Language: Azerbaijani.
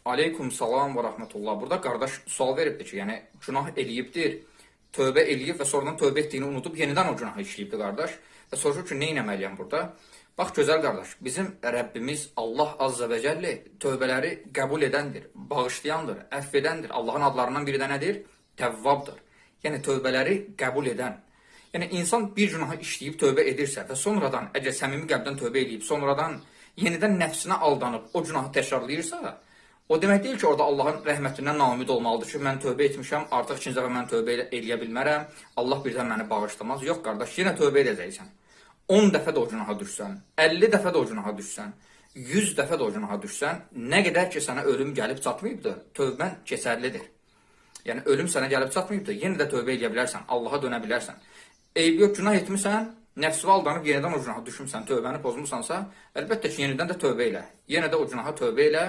Aleykum salam və rahmetullah. Burada qardaş sual veribdir ki, yəni günah eləyibdir, tövbə eləyib və sonradan tövbə etdiyini unudub yenidən o günahı işləyibdir qardaş və soruşur ki, nə etməliyəm burada? Bax gözəl qardaş, bizim Rəbbimiz Allah Azza və Cəllə tövbələri qəbul edəndir, bağışlayandır, əfv edəndir. Allahın adlarından biri də nədir? Təvvabdır. Yəni tövbələri qəbul edən. Yəni insan bir günahı işləyib tövbə edirsə və sonradan əgər səmimi qəlbdən tövbə eləyib, sonradan yenidən nəfsinə aldanıb o günahı təkrarlayırsa, o demək deyil ki, orada Allahın rəhmətindən naümid olmalıdır ki, mən tövbə etmişəm, artıq ikinci dəfə mən tövbə eləyə bilmərəm, Allah birdən məni bağışlamaz. Yox qardaş, yenə tövbə edəcəksən. 10 dəfə də o günaha düşsən, 50 dəfə də o günaha düşsən, 100 dəfə də o günaha düşsən, nə qədər ki sənə ölüm gəlib çatmayıbdır, tövbən keçərlidir. Yəni ölüm sənə gəlib çatmayıbdır, yenə də tövbə edə bilərsən, Allaha dönə bilərsən. Eybi yox, günah etmisən, nəfsivə aldanıb yenidən o günaha düşmüsən, tövbəni pozmusansa, əlbəttə ki, yenidən də tövbə elə. Yenə də o günaha tövbə elə,